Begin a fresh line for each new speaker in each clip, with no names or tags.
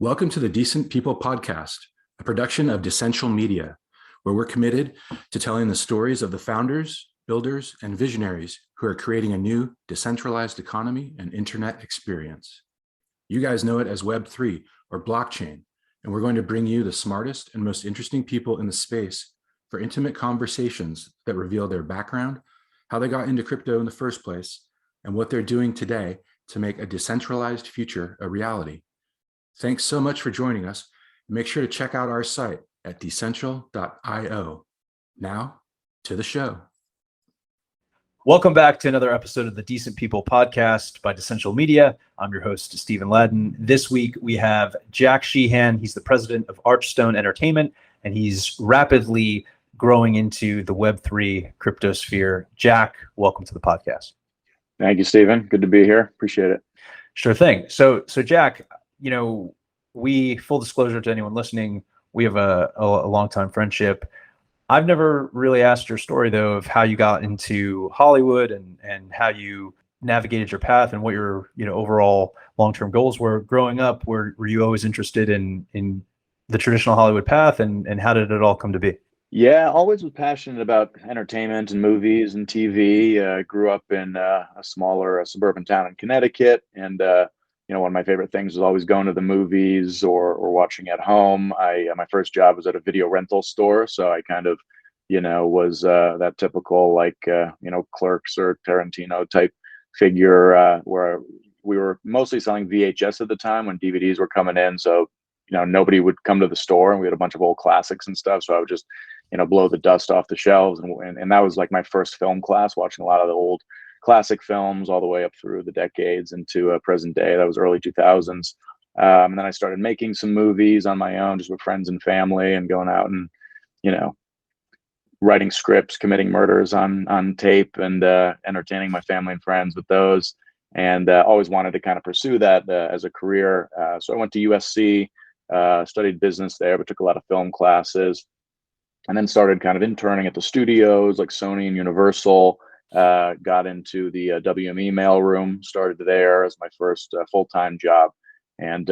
Welcome to the Decent People podcast, a production of Decential Media, where we're committed to telling the stories of the founders, builders, and visionaries who are creating a new decentralized economy and internet experience. You guys know it as Web3 or blockchain, and we're going to bring you the smartest and most interesting people in the space for intimate conversations that reveal their background, how they got into crypto in the first place, and what they're doing today to make a decentralized future a reality. Thanks so much for joining us. Make sure to check out our site at decential.io. Now, to the show.
Welcome back to another episode of the Decent People podcast by Decential Media. I'm your host, Stephen Ladden. This week, we have Jack Sheehan. He's the president of Archstone Entertainment, and he's rapidly growing into the Web3 crypto sphere. Jack, welcome to the podcast.
Thank you, Stephen. Good to be here. Appreciate it.
Sure thing. So Jack, we, full disclosure to anyone listening, we have a long-time friendship. I've never really asked your story, though, of how you got into Hollywood and how you navigated your path and what your overall long-term goals were growing up. Were you always interested in the traditional Hollywood path, and how did it all come to be?
Yeah, always was passionate about entertainment and movies and TV. Grew up in a smaller suburban town in Connecticut, and one of my favorite things was always going to the movies or watching at home. My first job was at a video rental store, so I kind of, was that typical Clerks or Tarantino type figure where we were mostly selling VHS at the time when DVDs were coming in. So nobody would come to the store, and we had a bunch of old classics and stuff. So I would just blow the dust off the shelves, and that was like my first film class, watching a lot of the old classic films all the way up through the decades into present day. That was early 2000s. And then I started making some movies on my own, just with friends and family, and going out and, writing scripts, committing murders on tape, and entertaining my family and friends with those. And always wanted to kind of pursue that as a career. So I went to USC, studied business there, but took a lot of film classes, and then started kind of interning at the studios like Sony and Universal. Got into the WME mailroom, started there as my first full-time job, and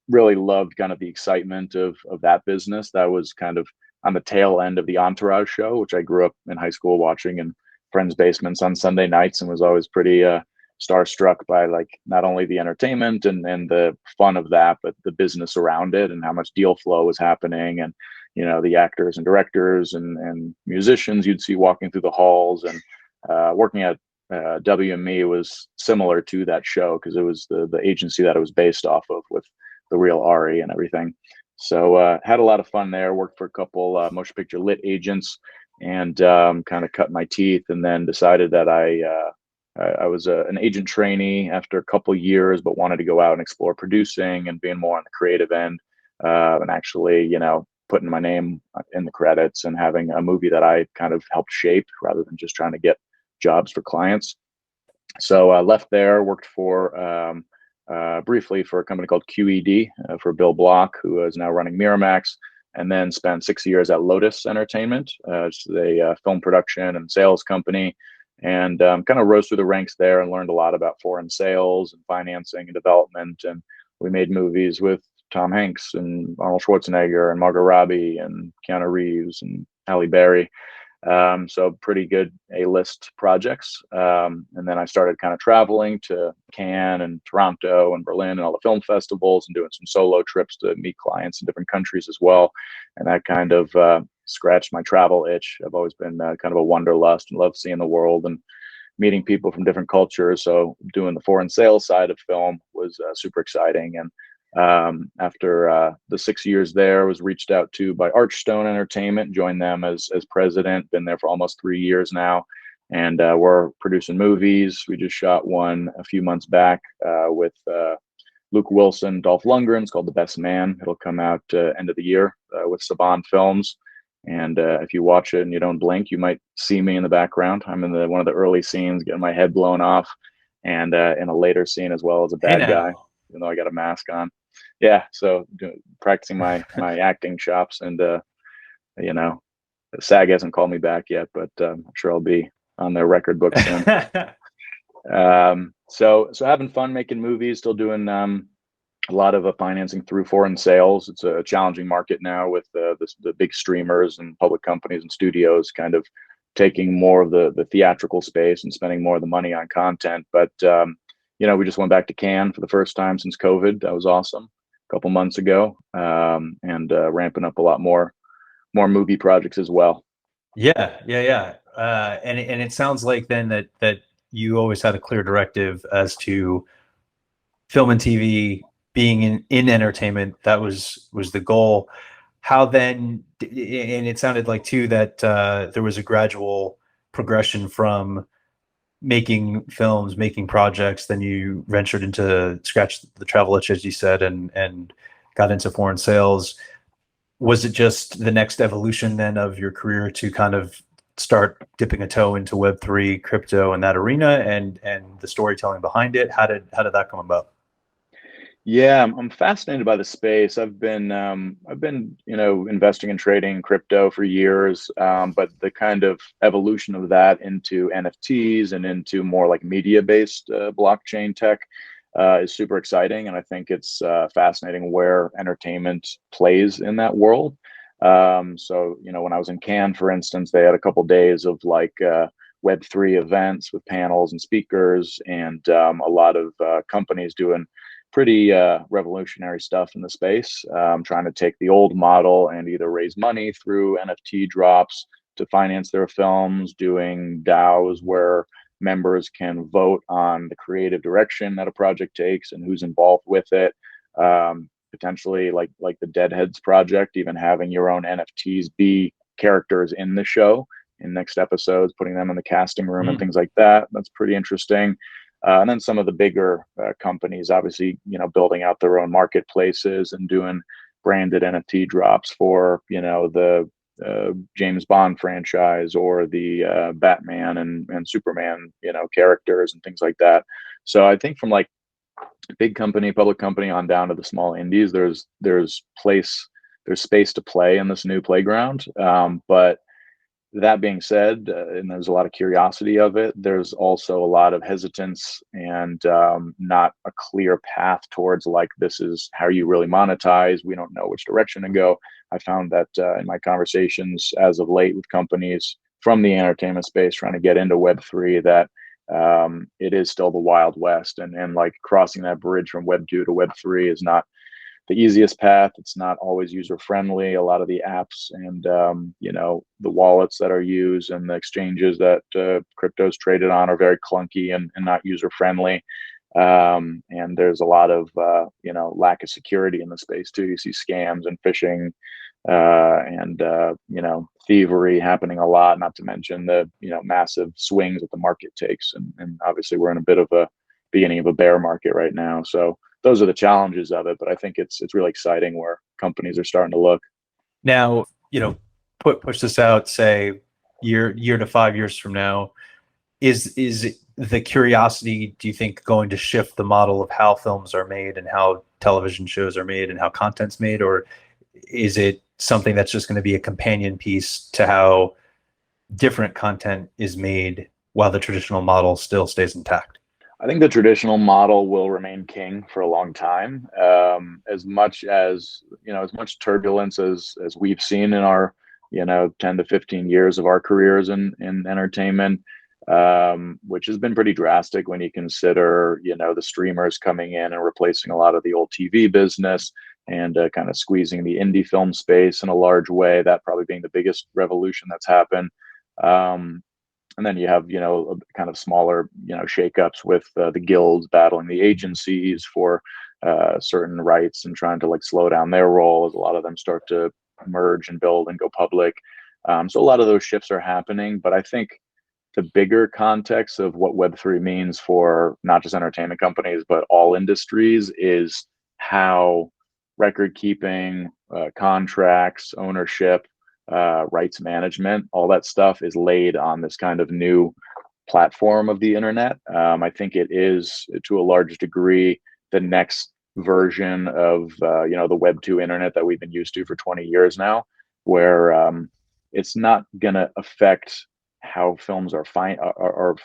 really loved kind of the excitement of that business. That was kind of on the tail end of the Entourage show, which I grew up in high school watching in friends' basements on Sunday nights, and was always pretty starstruck by like not only the entertainment and the fun of that, but the business around it and how much deal flow was happening, and the actors and directors and musicians you'd see walking through the halls. And working at WME was similar to that show, because it was the agency that it was based off of, with the real Ari and everything. So had a lot of fun there. Worked for a couple motion picture lit agents, and kind of cut my teeth, and then decided that I was an agent trainee after a couple years, but wanted to go out and explore producing and being more on the creative end, and actually, putting my name in the credits and having a movie that I kind of helped shape, rather than just trying to get jobs for clients. So I left there, worked for briefly for a company called QED for Bill Block, who is now running Miramax, and then spent 6 years at Lotus Entertainment, it's a film production and sales company, and kind of rose through the ranks there and learned a lot about foreign sales and financing and development. And we made movies with Tom Hanks and Arnold Schwarzenegger and Margot Robbie and Keanu Reeves and Halle Berry. So pretty good A-list projects. And then I started kind of traveling to Cannes and Toronto and Berlin and all the film festivals, and doing some solo trips to meet clients in different countries as well. And that kind of scratched my travel itch. I've always been kind of a wanderlust and love seeing the world and meeting people from different cultures. So doing the foreign sales side of film was super exciting. And after the 6 years there, was reached out to by Archstone Entertainment, joined them as president, been there for almost 3 years now, and we're producing movies. We just shot one a few months back with Luke Wilson, Dolph Lundgren. It's called The Best Man. It'll come out end of the year with Saban Films. And if you watch it and you don't blink, you might see me in the background. I'm in one of the early scenes, getting my head blown off, and in a later scene as well as a bad guy, even though I got a mask on. Yeah, so practicing my acting chops, and SAG hasn't called me back yet, but I'm sure I'll be on their record book soon. So having fun making movies, still doing a lot of financing through foreign sales. It's a challenging market now with the big streamers and public companies and studios kind of taking more of the theatrical space and spending more of the money on content. But we just went back to Cannes for the first time since COVID. That was awesome a couple months ago, and ramping up a lot more movie projects as well.
Yeah. And it sounds like then that you always had a clear directive as to film and TV being in entertainment. That was the goal. How then, and it sounded like too that there was a gradual progression from making films, making projects, then you ventured into scratch the travel itch, as you said, and got into foreign sales. Was it just the next evolution then of your career to kind of start dipping a toe into Web3, crypto, and that arena, and the storytelling behind it? How did that come about?
Yeah, I'm fascinated by the space. I've been investing and trading crypto for years, but the kind of evolution of that into NFTs and into more like media-based blockchain tech is super exciting, and I think it's fascinating where entertainment plays in that world. So when I was in Cannes, for instance, they had a couple days of like Web3 events with panels and speakers, and a lot of companies doing pretty revolutionary stuff in the space, trying to take the old model and either raise money through NFT drops to finance their films, doing DAOs where members can vote on the creative direction that a project takes and who's involved with it. Potentially like the Deadheads project, even having your own NFTs be characters in the show in next episodes, putting them in the casting room and things like that. That's pretty interesting. And then some of the bigger companies, obviously, building out their own marketplaces and doing branded NFT drops for, the James Bond franchise or the Batman and Superman, characters and things like that. So I think from like big company, public company on down to the small indies, there's space to play in this new playground. But that being said, and there's a lot of curiosity of it, there's also a lot of hesitance and not a clear path towards like, this is how you really monetize. We don't know which direction to go. I found that in my conversations as of late with companies from the entertainment space trying to get into Web3, that it is still the Wild West, and like crossing that bridge from Web2 to Web3 is not the easiest path. It's not always user friendly. A lot of the apps and the wallets that are used and the exchanges that crypto's traded on are very clunky and not user friendly. And there's a lot of lack of security in the space too. You see scams and phishing and thievery happening a lot. Not to mention the massive swings that the market takes, and obviously we're in a bit of a beginning of a bear market right now. So those are the challenges of it, but I think it's really exciting where companies are starting to look.
Now, push this out, say year to 5 years from now. Is the curiosity, do you think, going to shift the model of how films are made and how television shows are made and how content's made, or is it something that's just going to be a companion piece to how different content is made while the traditional model still stays intact?
I think the traditional model will remain king for a long time. As much turbulence as we've seen in our 10 to 15 years of our careers in entertainment, which has been pretty drastic when you consider the streamers coming in and replacing a lot of the old TV business and kind of squeezing the indie film space in a large way. That probably being the biggest revolution that's happened. And then you have, kind of smaller, shakeups with the guilds battling the agencies for certain rights and trying to like slow down their role as a lot of them start to merge and build and go public. So a lot of those shifts are happening, but I think the bigger context of what Web3 means for not just entertainment companies, but all industries is how record keeping, contracts, ownership, rights management, all that stuff is laid on this kind of new platform of the internet. I think it is, to a large degree, the next version of the Web2 internet that we've been used to for 20 years now, where it's not going to affect how films are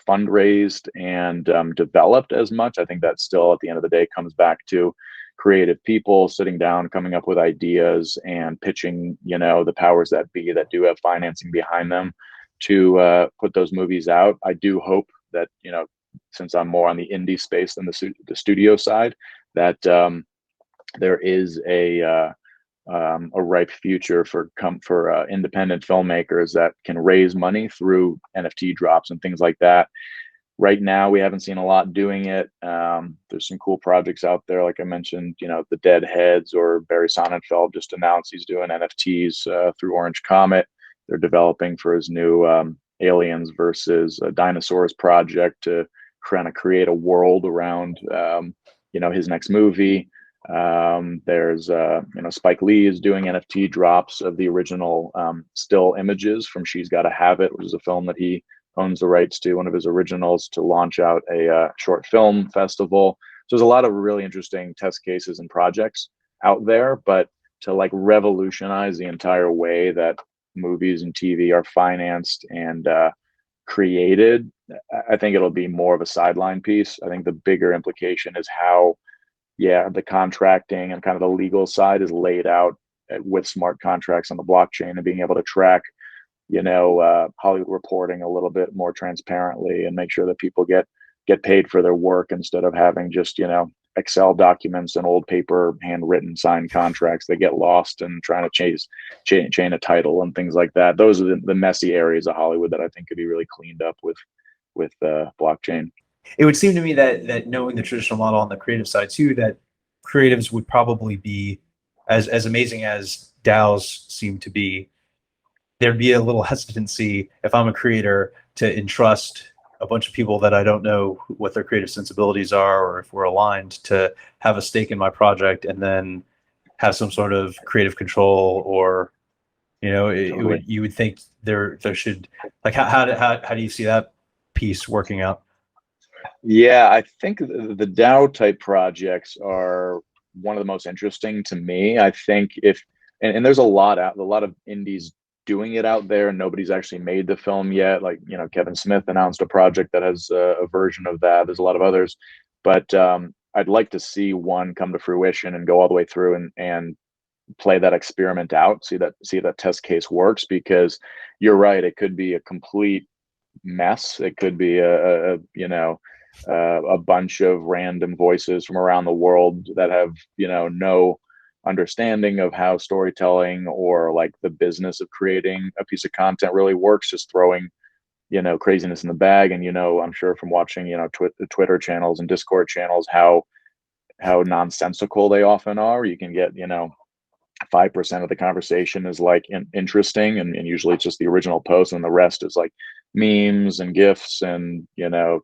fundraised and developed as much. I think that still, at the end of the day, comes back to creative people sitting down, coming up with ideas and pitching, the powers that be that do have financing behind them to put those movies out. I do hope that, since I'm more on the indie space than the studio side, that there is a ripe future for independent filmmakers that can raise money through NFT drops and things like that. Right now, we haven't seen a lot doing it. There's some cool projects out there, like I mentioned, the Deadheads, or Barry Sonnenfeld just announced he's doing NFTs through Orange Comet. They're developing for his new Aliens versus Dinosaurs project to kind of create a world around, his next movie. There's Spike Lee is doing NFT drops of the original still images from She's Gotta Have It, which is a film that he owns the rights to, one of his originals, to launch out a short film festival. So there's a lot of really interesting test cases and projects out there, but to like revolutionize the entire way that movies and TV are financed and created, I think it'll be more of a sideline piece. I think the bigger implication is how, the contracting and kind of the legal side is laid out with smart contracts on the blockchain, and being able to track, Hollywood reporting a little bit more transparently and make sure that people get paid for their work, instead of having just, Excel documents and old paper handwritten signed contracts that get lost and trying to chain a title and things like that. Those are the messy areas of Hollywood that I think could be really cleaned up with blockchain.
It would seem to me that knowing the traditional model on the creative side too, that creatives would probably be as amazing as DAOs seem to be. There'd be a little hesitancy if I'm a creator to entrust a bunch of people that I don't know what their creative sensibilities are, or if we're aligned, to have a stake in my project and then have some sort of creative control, or,
Totally.
you would think there should, like, how do you see that piece working out?
Yeah, I think the DAO type projects are one of the most interesting to me. I think and there's a lot of indies doing it out there, and nobody's actually made the film yet. Like, Kevin Smith announced a project that has a version of that. There's a lot of others, but I'd like to see one come to fruition and go all the way through and play that experiment out, see if that test case works, because you're right, it could be a complete mess. It could be a bunch of random voices from around the world that have, no understanding of how storytelling or like the business of creating a piece of content really works, just throwing, craziness in the bag. And, I'm sure from watching, Twitter channels and Discord channels, how nonsensical they often are. You can get, 5% of the conversation is like interesting, and usually it's just the original post, and the rest is like memes and gifs and,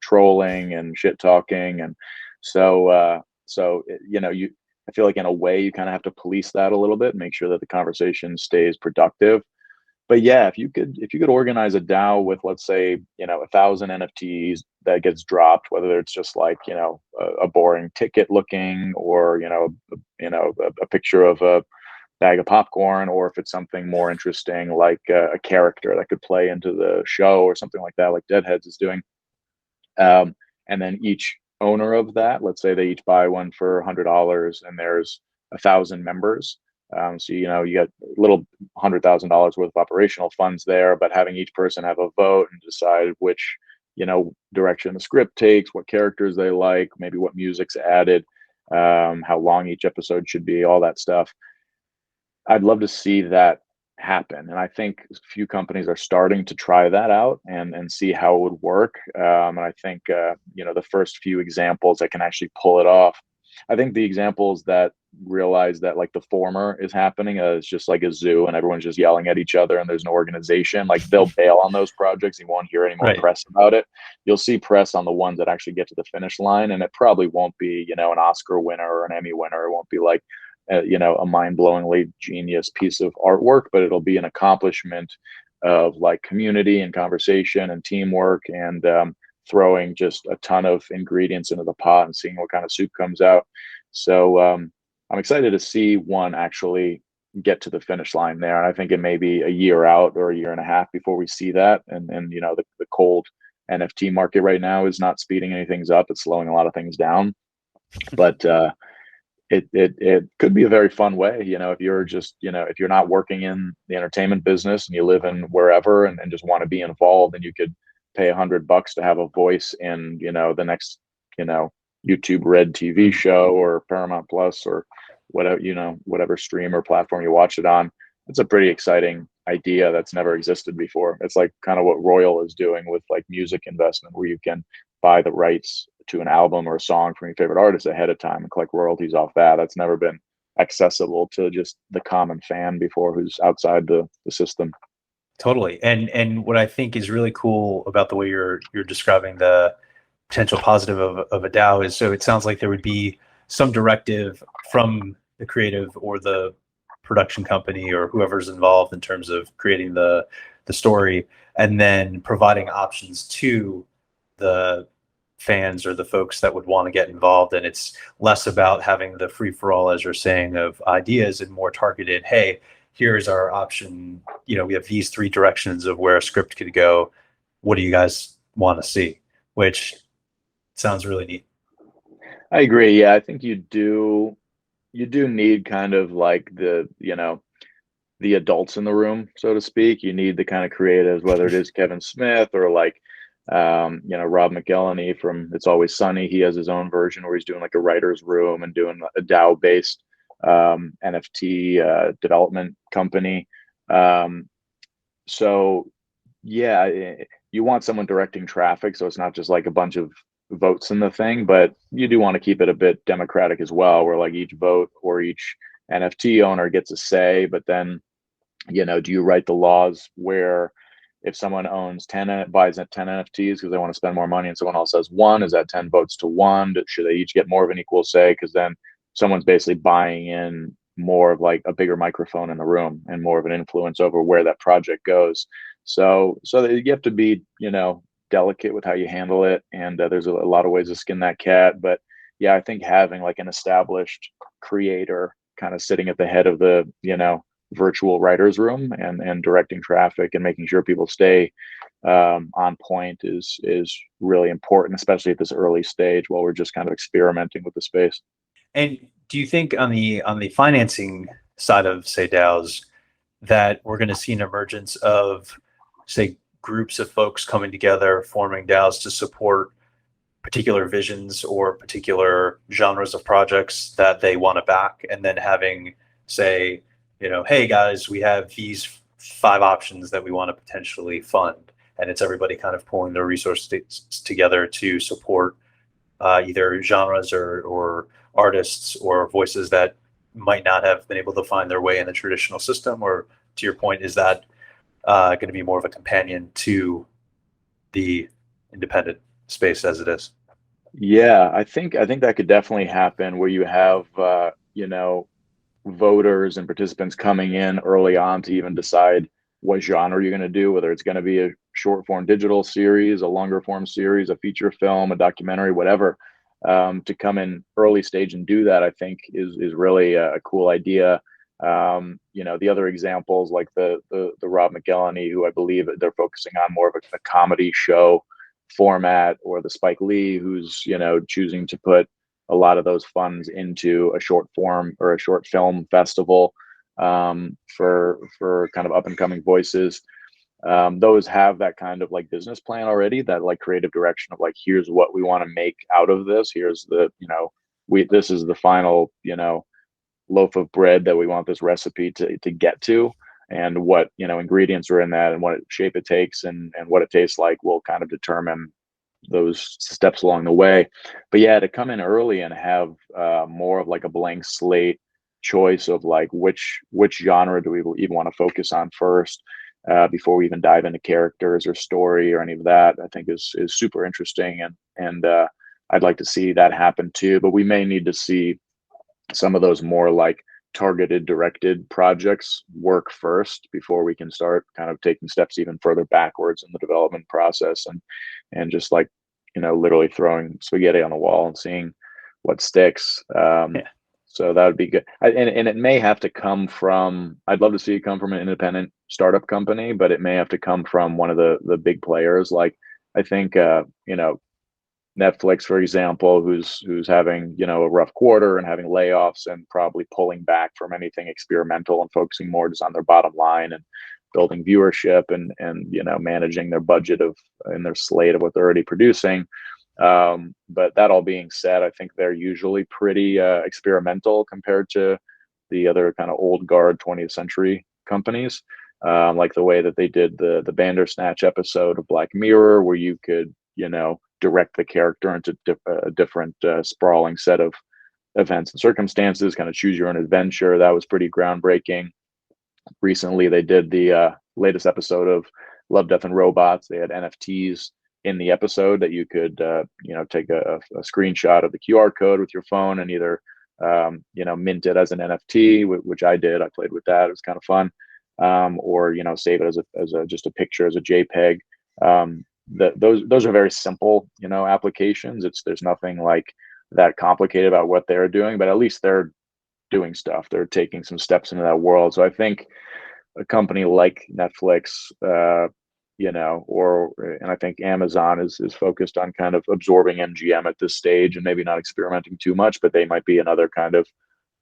trolling and shit talking. And so I feel like in a way you kind of have to police that a little bit, make sure that the conversation stays productive. But yeah, if you could organize a DAO with, let's say, 1,000 NFTs that gets dropped, whether it's just like, a boring ticket looking, or, a picture of a bag of popcorn, or if it's something more interesting, like a character that could play into the show or something like that, like Deadheads is doing. And then each owner of that, let's say they each buy one for $100, and there's 1,000 members. So, you got a little $100,000 worth of operational funds there, but having each person have a vote and decide which, direction the script takes, what characters they like, maybe what music's added, how long each episode should be, all that stuff. I'd love to see that happen. And I think a few companies are starting to try that out and see how it would work. And I think, the first few examples that can actually pull it off, I think the examples that realize that like the former is happening, it's just like a zoo and everyone's just yelling at each other and there's no organization, like they'll bail on those projects. You won't hear any more press about it. You'll see press on the ones that actually get to the finish line, and it probably won't be, an Oscar winner or an Emmy winner. It won't be like, a mind-blowingly genius piece of artwork, but it'll be an accomplishment of like community and conversation and teamwork, and throwing just a ton of ingredients into the pot and seeing what kind of soup comes out. So I'm excited to see one actually get to the finish line there. And I think it may be a year out or a year and a half before we see that. And the cold NFT market right now is not speeding any things up. It's slowing a lot of things down. But it could be a very fun way, if you're just, if you're not working in the entertainment business and you live in wherever and just want to be involved, and you could pay $100 to have a voice in, the next, you know, YouTube Red TV show or Paramount Plus or whatever, whatever stream or platform you watch it on. It's a pretty exciting idea that's never existed before. It's like kind of what Royal is doing with like music investment, where you can buy the rights to an album or a song from your favorite artist ahead of time and collect royalties off that. That's never been accessible to just the common fan before, who's outside the system.
Totally. And what I think is really cool about the way you're describing the potential positive of a DAO is, so it sounds like there would be some directive from the creative or the production company or whoever's involved in terms of creating the story, and then providing options to the fans or the folks that would want to get involved. And it's less about having the free for all, as you're saying, of ideas, and more targeted. Hey, here's our option. We have these 3 directions of where a script could go. What do you guys want to see? Which sounds really neat.
I agree. Yeah, I think you do need kind of like the adults in the room, so to speak. You need the kind of creatives, whether it is Kevin Smith or like Rob McElhenney from It's Always Sunny. He has his own version where he's doing like a writer's room and doing a DAO based NFT development company. So yeah, you want someone directing traffic, so it's not just like a bunch of votes in the thing, but you do want to keep it a bit democratic as well, where like each vote or each NFT owner gets a say. But then, do you write the laws where if someone owns 10, buys 10 NFTs because they want to spend more money, and someone else has 1, is that 10 votes to 1? Should they each get more of an equal say? Because then someone's basically buying in more of like a bigger microphone in the room and more of an influence over where that project goes. So you have to be, delicate with how you handle it. And there's a lot of ways to skin that cat. But yeah, I think having like an established creator kind of sitting at the head of the, virtual writer's room and directing traffic and making sure people stay on point is really important, especially at this early stage while we're just kind of experimenting with the space.
And do you think on the financing side of, say, DAOs, that we're going to see an emergence of, say, groups of folks coming together, forming DAOs to support particular visions or particular genres of projects that they want to back, and then having, say, hey guys, we have these 5 options that we want to potentially fund, and it's everybody kind of pulling their resources together to support either genres or artists or voices that might not have been able to find their way in the traditional system? Or, to your point, is that going to be more of a companion to the independent space as it is?
Yeah, I think that could definitely happen, where you have voters and participants coming in early on to even decide what genre you're going to do, whether it's going to be a short form digital series, a longer form series, a feature film, a documentary, whatever. To come in early stage and do that, I think is really a cool idea. The other examples, like the Rob McElhenney, who I believe they're focusing on more of a comedy show format, or the Spike Lee, who's choosing to put a lot of those funds into a short form or a short film festival for kind of up and coming voices. Those have that kind of like business plan already, that like creative direction of like, here's what we want to make out of this. Here's the, this is the final, loaf of bread that we want this recipe to get to, and what, ingredients are in that, and what shape it takes, and what it tastes like will kind of determine those steps along the way. But yeah, to come in early and have more of like a blank slate choice of like which genre do we even want to focus on first, before we even dive into characters or story or any of that, I think is super interesting. And I'd like to see that happen too. But we may need to see some of those more like targeted, directed projects work first before we can start kind of taking steps even further backwards in the development process, and just like, literally throwing spaghetti on the wall and seeing what sticks. Yeah. So that would be good. And it may have to come from, I'd love to see it come from an independent startup company, but it may have to come from one of the big players. Like, I think, Netflix, for example, who's having, you know, a rough quarter and having layoffs and probably pulling back from anything experimental and focusing more just on their bottom line and building viewership and you know, managing their budget of and their slate of what they're already producing. But that all being said, I think they're usually pretty experimental compared to the other kind of old guard 20th century companies. Like the way that they did the Bandersnatch episode of Black Mirror, where you could, you know, direct the character into a different sprawling set of events and circumstances, kind of choose your own adventure. That was pretty groundbreaking. Recently, they did the latest episode of Love, Death, and Robots. They had NFTs in the episode that you could, you know, take a screenshot of the QR code with your phone and either, you know, mint it as an NFT, which I did. I played with that. It was kind of fun. Or, you know, save it as a just a picture, as a JPEG. Those are very simple, you know, applications. There's nothing like that complicated about what they're doing, but at least they're doing stuff. They're taking some steps into that world. So I think a company like Netflix, you know, and I think Amazon is focused on kind of absorbing MGM at this stage and maybe not experimenting too much, but they might be another kind of,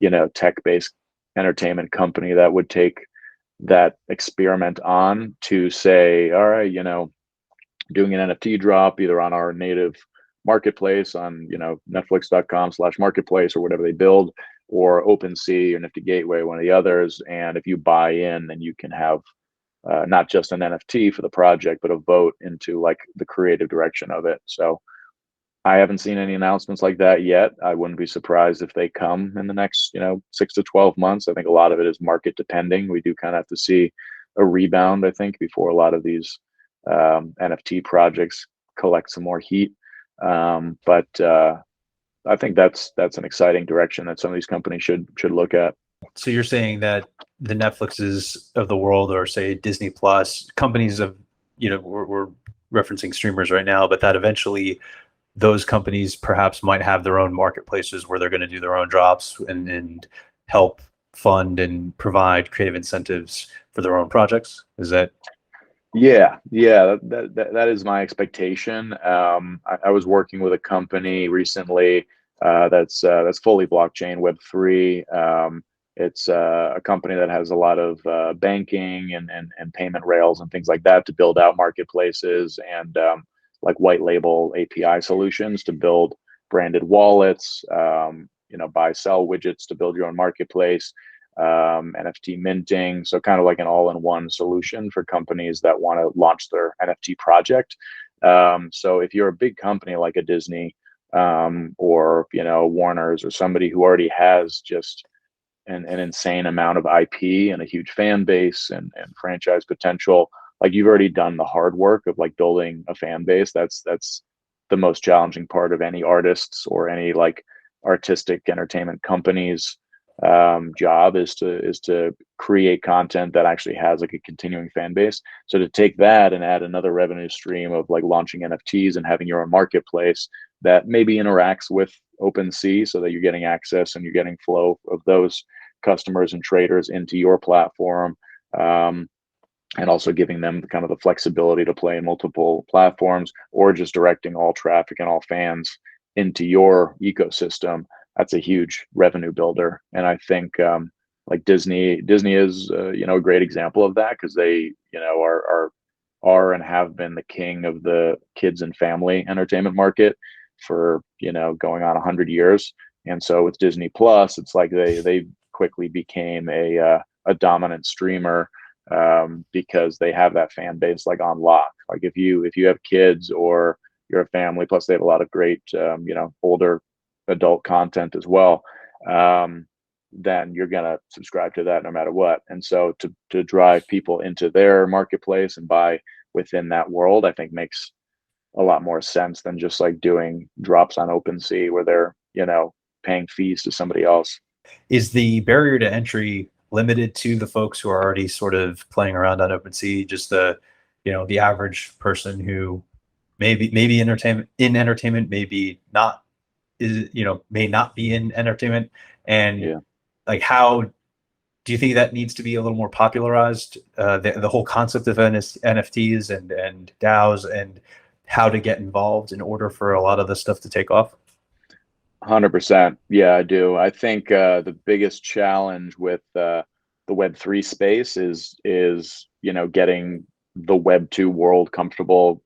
you know, tech-based entertainment company that would take that experiment on to say, all right, you know, doing an NFT drop either on our native marketplace on, you know, netflix.com/marketplace or whatever they build, or OpenSea or Nifty Gateway, one of the others. And if you buy in, then you can have not just an NFT for the project, but a vote into like the creative direction of it. So I haven't seen any announcements like that yet. I wouldn't be surprised if they come in the next, you know, 6 to 12 months. I think a lot of it is market depending. We do kind of have to see a rebound, I think, before a lot of these NFT projects collect some more heat. But I think that's an exciting direction that some of these companies should look at.
So you're saying that the Netflixes of the world, or say Disney Plus, companies of, you know, we're referencing streamers right now, but that eventually those companies perhaps might have their own marketplaces where they're going to do their own drops and help fund and provide creative incentives for their own projects. Is that?
Yeah, that is my expectation. I was working with a company recently that's fully blockchain Web3. It's a company that has a lot of banking and payment rails and things like that to build out marketplaces and like white label API solutions to build branded wallets, you know, buy sell widgets to build your own marketplace, NFT minting. So kind of like an all-in-one solution for companies that want to launch their NFT project. So if you're a big company like a Disney or, you know, Warner's or somebody who already has just an insane amount of IP and a huge fan base and franchise potential, like you've already done the hard work of like building a fan base. That's the most challenging part of any artists or any like artistic entertainment companies job is to create content that actually has like a continuing fan base. So to take that and add another revenue stream of like launching NFTs and having your own marketplace that maybe interacts with OpenSea so that you're getting access and you're getting flow of those customers and traders into your platform, and also giving them kind of the flexibility to play in multiple platforms, or just directing all traffic and all fans into your ecosystem. That's a huge revenue builder. And I think like Disney is you know, a great example of that, because they, you know, are and have been the king of the kids and family entertainment market for, you know, going on 100 years. And so with Disney Plus, it's like they quickly became a dominant streamer because they have that fan base like on lock. Like if you have kids or you're a family, plus they have a lot of great you know, older adult content as well, then you're gonna subscribe to that no matter what. And so to drive people into their marketplace and buy within that world, I think makes a lot more sense than just like doing drops on OpenSea where they're, you know, paying fees to somebody else.
Is the barrier to entry limited to the folks who are already sort of playing around on OpenSea, just the, you know, the average person who maybe entertainment, maybe not, is, you know, may not be in entertainment? And
Yeah.
like, how do you think that needs to be a little more popularized, the whole concept of NFTs and DAOs, and how to get involved in order for a lot of this stuff to take off?
100%. Yeah, I do. I think the biggest challenge with the Web3 space is getting the Web2 world comfortable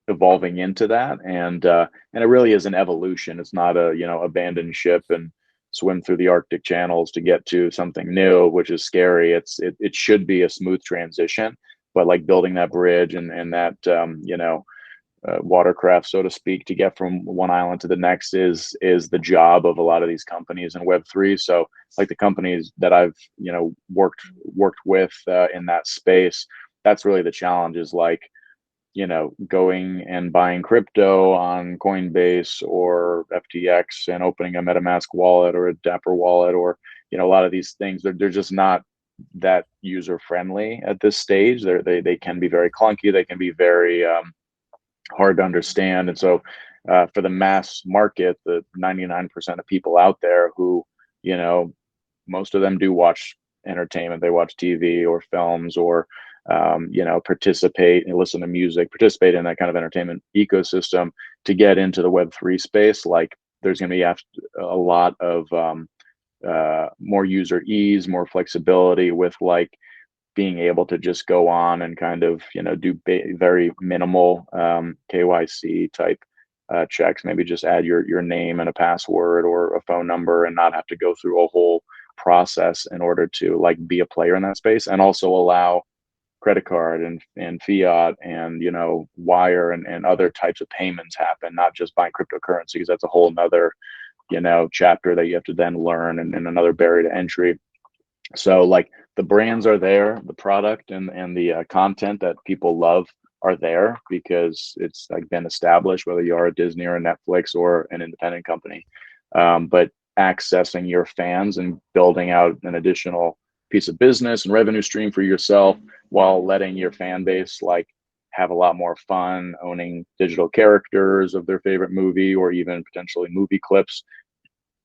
evolving into that, and it really is an evolution. It's not a abandon ship and swim through the Arctic channels to get to something new, which is scary. It should be a smooth transition, but like building that bridge and that watercraft, so to speak, to get from one island to the next is the job of a lot of these companies in Web3. So like the companies that I've worked with in that space, that's really the challenge, is like going and buying crypto on Coinbase or FTX and opening a MetaMask wallet or a Dapper wallet, or a lot of these things, they're just not that user friendly at this stage. They can be very clunky. They can be very hard to understand. And so for the mass market, the 99% of people out there who, most of them do watch entertainment, they watch TV or films, or participate and listen to music, participate in that kind of entertainment ecosystem. To get into the Web3 space, like there's going to be a lot of more user ease, more flexibility with like being able to just go on and kind of do very minimal KYC type checks, maybe just add your name and a password or a phone number, and not have to go through a whole process in order to like be a player in that space, and also allow credit card and fiat and wire and other types of payments happen, not just buying cryptocurrency, because that's a whole nother chapter that you have to then learn, and another barrier to entry. So like the brands are there, the product and the content that people love are there because it's like been established, whether you are a Disney or a Netflix or an independent company. But accessing your fans and building out an additional piece of business and revenue stream for yourself, while letting your fan base like have a lot more fun owning digital characters of their favorite movie, or even potentially movie clips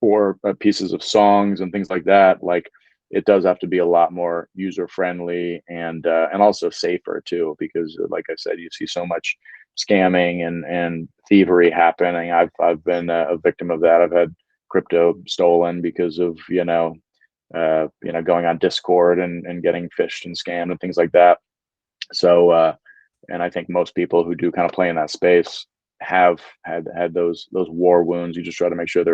or pieces of songs and things like that. Like it does have to be a lot more user friendly and also safer too, because like I said, you see so much scamming and thievery happening. I've been a victim of that. I've had crypto stolen because of going on Discord and getting phished and scammed and things like that. So and I think most people who do kind of play in that space have had those war wounds. You just try to make sure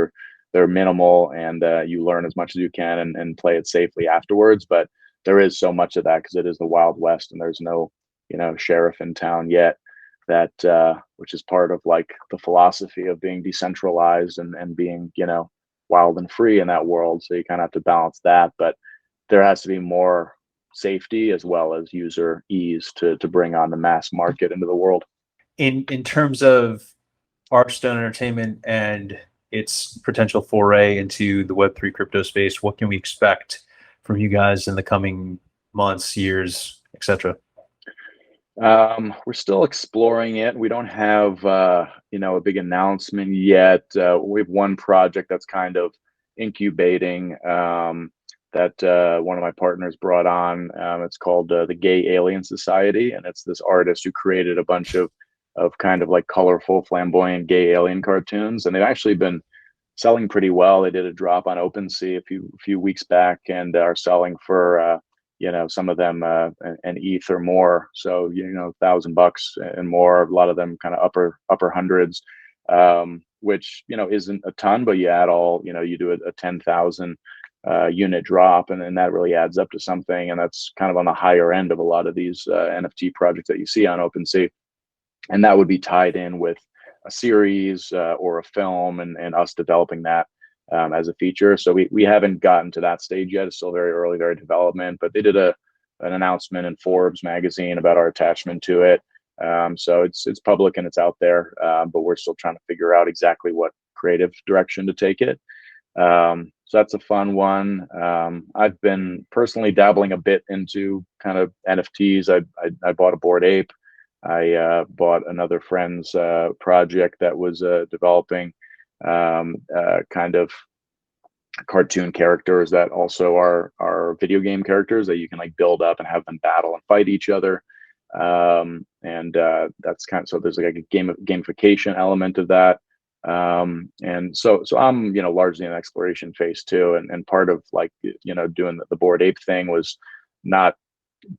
they're minimal, and you learn as much as you can and play it safely afterwards. But there is so much of that because it is the Wild West, and there's no sheriff in town yet. That which is part of like the philosophy of being decentralized and being wild and free in that world. So you kind of have to balance that, but there has to be more safety as well as user ease to bring on the mass market into the world.
In terms of Archstone Entertainment and its potential foray into the Web3 crypto space, what can we expect from you guys in the coming months, years, etc.?
We're still exploring it. We don't have a big announcement yet. We have one project that's kind of incubating that one of my partners brought on. It's called the Gay Alien Society, and it's this artist who created a bunch of kind of like colorful, flamboyant gay alien cartoons, and they've actually been selling pretty well. They did a drop on OpenSea a few weeks back, and are selling for some of them an ETH or more, so $1,000 and more. A lot of them kind of upper hundreds, which isn't a ton, but you add all, you do a 10,000 unit drop, and then that really adds up to something, and that's kind of on the higher end of a lot of these NFT projects that you see on OpenSea. And that would be tied in with a series or a film, and us developing that as a feature. So we haven't gotten to that stage yet. It's still very early, very development, but they did an announcement in Forbes magazine about our attachment to it. So it's public and it's out there, but we're still trying to figure out exactly what creative direction to take it. So that's a fun one. I've been personally dabbling a bit into kind of NFTs. I bought a Bored Ape. I bought another friend's project that was developing kind of cartoon characters that also are video game characters that you can like build up and have them battle and fight each other. And and that's kind of, so there's like a gamification element of that. And so I'm, largely in exploration phase 2, and part of like, doing the Bored Ape thing was not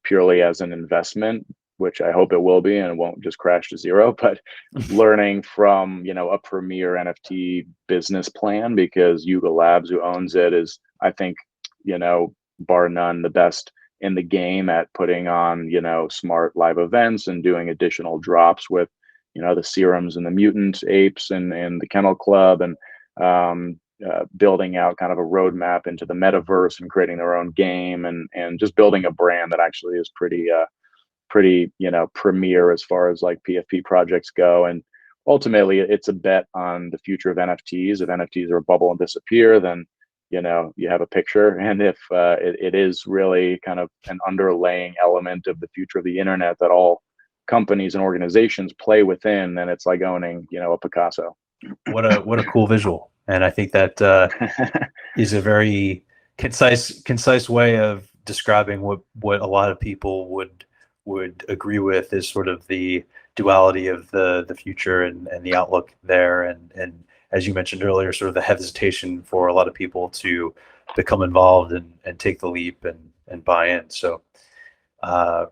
purely as an investment, which I hope it will be and it won't just crash to zero, but learning from, a premier NFT business plan, because Yuga Labs, who owns it, is, I think, bar none, the best in the game at putting on, smart live events and doing additional drops with, the serums and the mutant apes and the Kennel Club, and building out kind of a roadmap into the metaverse and creating their own game, and just building a brand that actually is pretty premier as far as like PFP projects go. And ultimately it's a bet on the future of NFTs. If NFTs are a bubble and disappear, then you have a picture. And if it is really kind of an underlaying element of the future of the internet that all companies and organizations play within, then it's like owning, a Picasso.
What a cool visual. And I think that is a very concise way of describing what a lot of people would agree with, is sort of the duality of the future and the outlook there. And as you mentioned earlier, sort of the hesitation for a lot of people to become involved and take the leap and buy in. So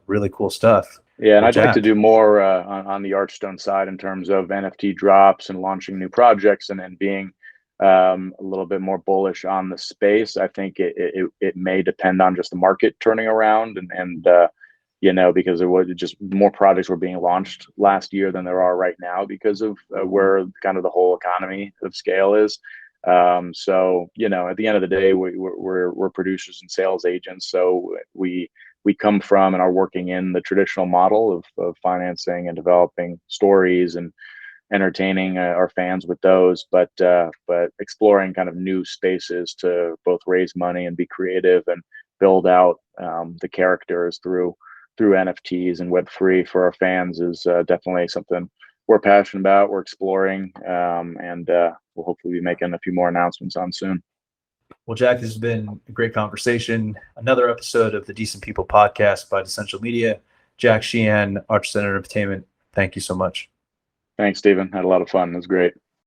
really cool stuff.
Yeah, and
Well,
I'd like to do more on the Archstone side in terms of NFT drops and launching new projects, and then being a little bit more bullish on the space. I think it may depend on just the market turning around, and because there was just more projects were being launched last year than there are right now, because of where kind of the whole economy of scale is. So at the end of the day, we're producers and sales agents, so we come from and are working in the traditional model of financing and developing stories and entertaining our fans with those, but exploring kind of new spaces to both raise money and be creative and build out the characters through NFTs and Web3 for our fans is definitely something we're passionate about. We're exploring, and we'll hopefully be making a few more announcements on soon.
Well, Jack, this has been a great conversation. Another episode of the Decent People podcast by Decential Media. Jack Sheehan, Archstone Entertainment. Thank you so much.
Thanks, Stephen. Had a lot of fun. It was great.